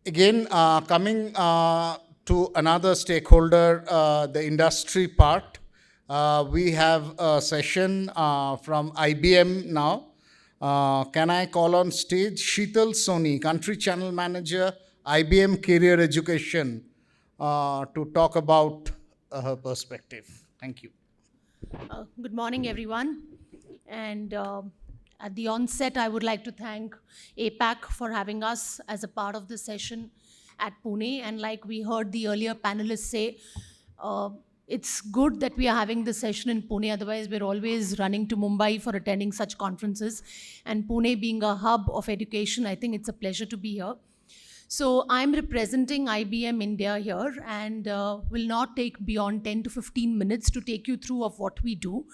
Again, coming to another stakeholder, the industry part, we have a session from IBM now. Can I call on stage Sheetal Soni, Country Channel Manager, IBM Career Education, to talk about her perspective? Thank you. Good morning, everyone. And at the onset, I would like to thank APAC for having us as a part of the session at Pune. And like we heard the earlier panelists say, it's good that we are having this session in Pune. Otherwise, we're always running to Mumbai for attending such conferences. And Pune being a hub of education, I think it's a pleasure to be here. So I'm representing IBM India here and will not take beyond 10 to 15 minutes to take you through of what we do.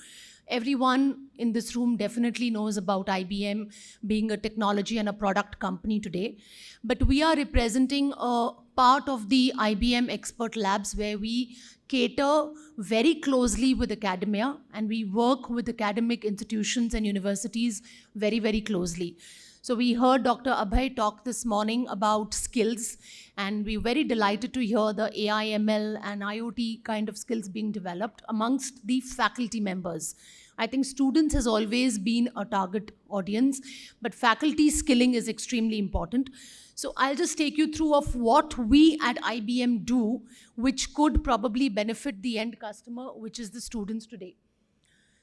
Everyone in this room definitely knows about IBM being a technology and a product company today. But we are representing a part of the IBM expert labs where we cater very closely with academia and we work with academic institutions and universities very, very closely. So we heard Dr. Abhay talk this morning about skills, and we're very delighted to hear the AI, ML, and IoT kind of skills being developed amongst the faculty members. I think students has always been a target audience, but faculty skilling is extremely important. So I'll just take you through of what we at IBM do, which could probably benefit the end customer, which is the students today.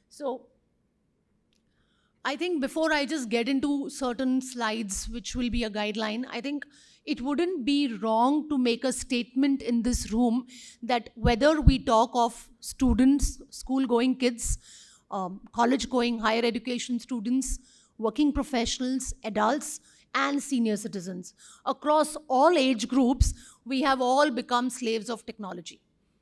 So I think before I just get into certain slides, which will be a guideline, I think it wouldn't be wrong to make a statement in this room that whether we talk of students, school-going kids, college-going higher education students, working professionals, adults, and senior citizens. Across all age groups, we have all become slaves of technology.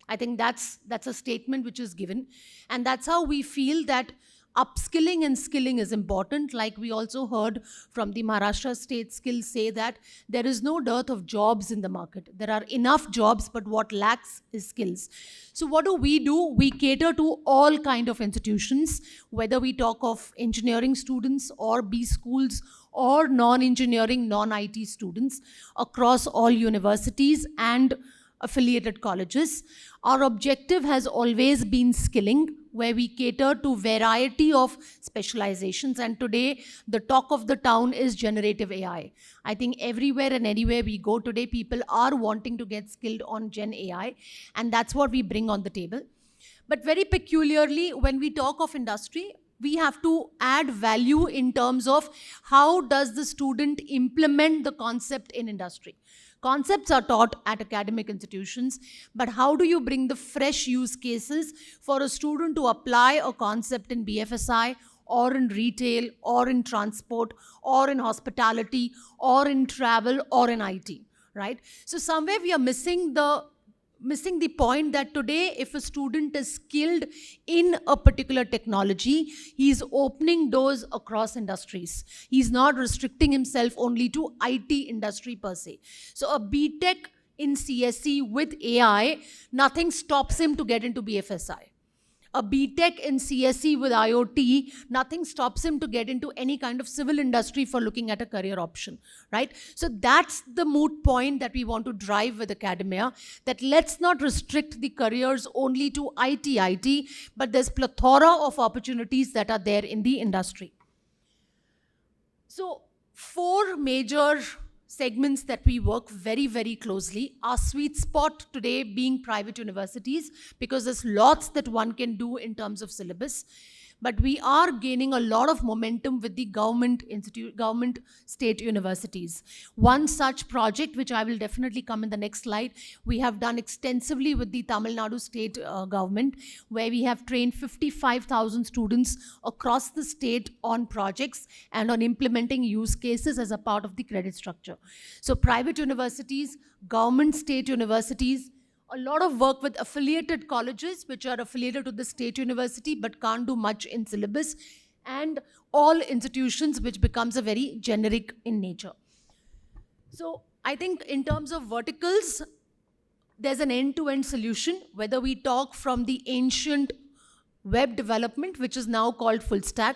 I think that's a statement which is given. And that's how we feel that upskilling and skilling is important. Like we also heard from the Maharashtra state skills say that there is no dearth of jobs in the market. There are enough jobs, but what lacks is skills. So what do? We cater to all kind of institutions, whether we talk of engineering students or B schools or non-engineering, non-IT students across all universities and affiliated colleges. Our objective has always been skilling, where we cater to variety of specializations. And today, the talk of the town is generative AI. I think everywhere and anywhere we go today, people are wanting to get skilled on Gen AI, and that's what we bring on the table. But very peculiarly, when we talk of industry, we have to add value in terms of how does the student implement the concept in industry. Concepts are taught at academic institutions, but how do you bring the fresh use cases for a student to apply a concept in BFSI or in retail or in transport or in hospitality or in travel or in IT, right? So somewhere we are missing the point that today if a student is skilled in a particular technology, he's opening doors across industries. He's not restricting himself only to IT industry per se. So a BTech in CSE with AI, nothing stops him to get into BFSI. A BTech in CSE with IoT, nothing stops him to get into any kind of civil industry for looking at a career option, right? So that's the moot point that we want to drive with academia, that let's not restrict the careers only to IT, but there's plethora of opportunities that are there in the industry. So 4 major segments that we work very, very closely. Our sweet spot today being private universities, because there's lots that one can do in terms of syllabus. But we are gaining a lot of momentum with the government state universities. One such project, which I will definitely come in the next slide, we have done extensively with the Tamil Nadu state government, where we have trained 55,000 students across the state on projects and on implementing use cases as a part of the credit structure. So private universities, government state universities, a lot of work with affiliated colleges which are affiliated to the state university but can't do much in syllabus, and all institutions which becomes a very generic in nature. So I think in terms of verticals, there's an end-to-end solution, whether we talk from the ancient web development, which is now called full stack,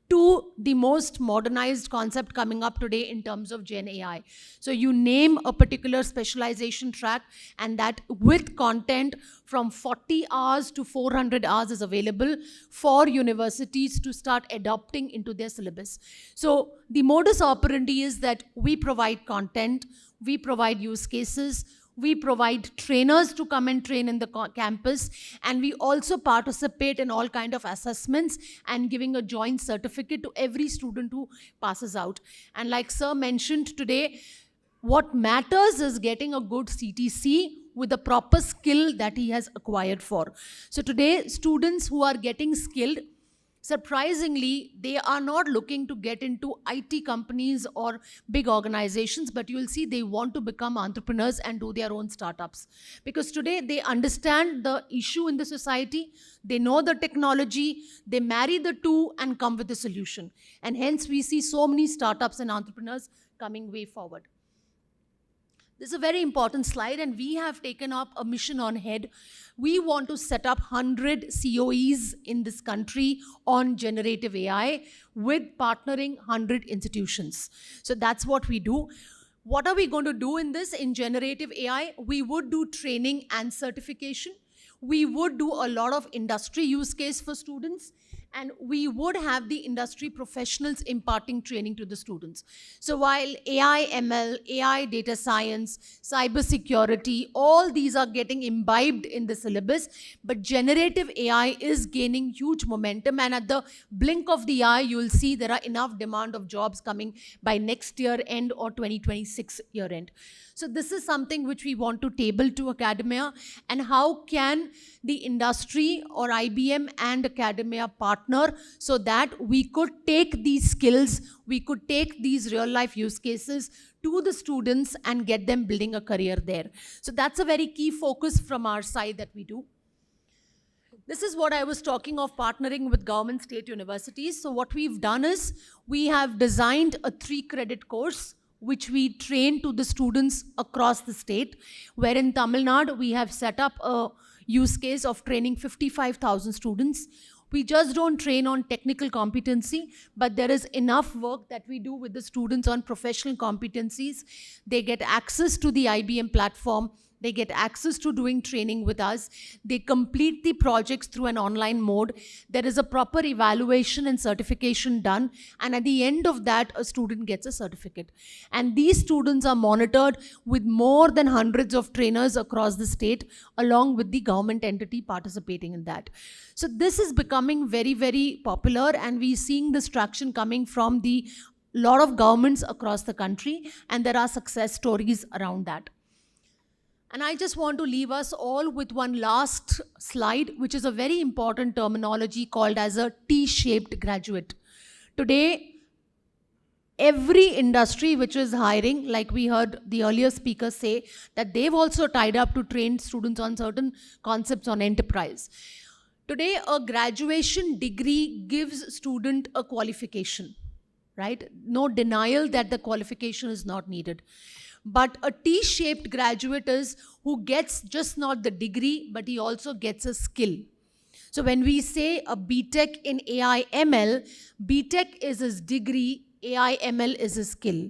to the most modernized concept coming up today in terms of Gen AI. So you name a particular specialization track, and that with content from 40 hours to 400 hours is available for universities to start adopting into their syllabus. So the modus operandi is that we provide content, we provide use cases, we provide trainers to come and train in the campus, and we also participate in all kind of assessments and giving a joint certificate to every student who passes out. And like sir mentioned today, what matters is getting a good CTC with the proper skill that he has acquired for. So today, students who are getting skilled, surprisingly, they are not looking to get into IT companies or big organizations, but you'll see they want to become entrepreneurs and do their own startups. Because today they understand the issue in the society, they know the technology, they marry the two and come with a solution. And hence we see so many startups and entrepreneurs coming way forward. This is a very important slide, and we have taken up a mission on head. We want to set up 100 COEs in this country on generative AI with partnering 100 institutions. So that's what we do. What are we going to do in this? In generative AI, we would do training and certification. We would do a lot of industry use case for students, and we would have the industry professionals imparting training to the students. So while AI, ML, AI data science, cyber security, all these are getting imbibed in the syllabus, but generative AI is gaining huge momentum, and at the blink of the eye, you'll see there are enough demand of jobs coming by next year end or 2026 year end. So this is something which we want to table to academia, and how can the industry or IBM and academia partner so that we could take these skills, we could take these real life use cases to the students and get them building a career there. So that's a very key focus from our side that we do. This is what I was talking of, partnering with government state universities. So what we've done is we have designed a 3-credit course which we train to the students across the state, where in Tamil Nadu we have set up a use case of training 55,000 students. We just don't train on technical competency, but there is enough work that we do with the students on professional competencies. They get access to the IBM platform. They get access to doing training with us. They complete the projects through an online mode. There is a proper evaluation and certification done. And at the end of that, a student gets a certificate. And these students are monitored with more than hundreds of trainers across the state, along with the government entity participating in that. So this is becoming very, very popular, and we're seeing this traction coming from the lot of governments across the country, and there are success stories around that. And I just want to leave us all with one last slide, which is a very important terminology called as a T-shaped graduate. Today, every industry which is hiring, like we heard the earlier speaker say, that they've also tied up to train students on certain concepts on enterprise. Today, a graduation degree gives student a qualification, right? No denial that the qualification is not needed. But a T-shaped graduate is who gets just not the degree, but he also gets a skill. So when we say a BTech in AI ML, BTech is his degree, AI ML is his skill.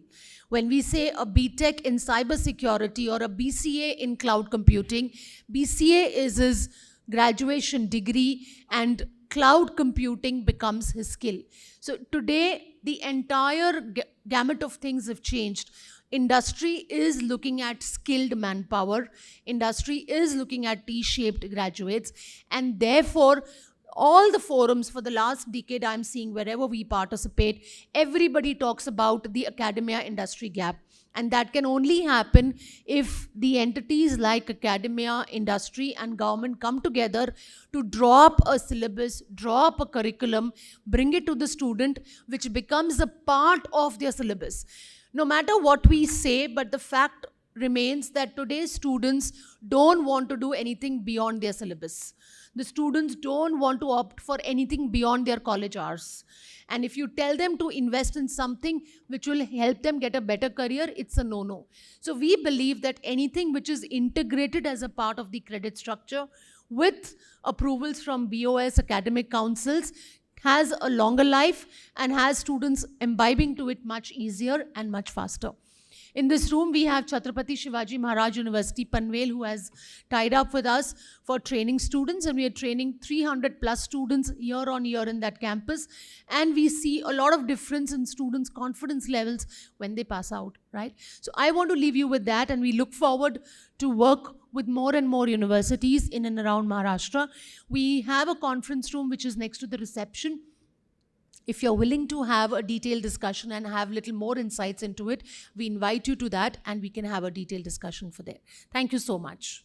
When we say a BTech in cybersecurity or a BCA in cloud computing, BCA is his graduation degree and cloud computing becomes his skill. So today, the entire gamut of things have changed. Industry is looking at skilled manpower. Industry is looking at T-shaped graduates. And therefore, all the forums for the last decade I'm seeing wherever we participate, everybody talks about the academia industry gap. And that can only happen if the entities like academia, industry, and government come together to draw up a syllabus, draw up a curriculum, bring it to the student, which becomes a part of their syllabus. No matter what we say, but the fact remains that today's students don't want to do anything beyond their syllabus. The students don't want to opt for anything beyond their college hours. And if you tell them to invest in something which will help them get a better career, it's a no-no. So we believe that anything which is integrated as a part of the credit structure with approvals from BOS academic councils has a longer life and has students imbibing to it much easier and much faster. In this room, we have Chhatrapati Shivaji Maharaj University, Panvel, who has tied up with us for training students, and we are training 300 plus students year on year in that campus. And we see a lot of difference in students' confidence levels when they pass out, right? So I want to leave you with that, and we look forward to work with more and more universities in and around Maharashtra. We have a conference room which is next to the reception. If you're willing to have a detailed discussion and have little more insights into it, we invite you to that and we can have a detailed discussion for there. Thank you so much.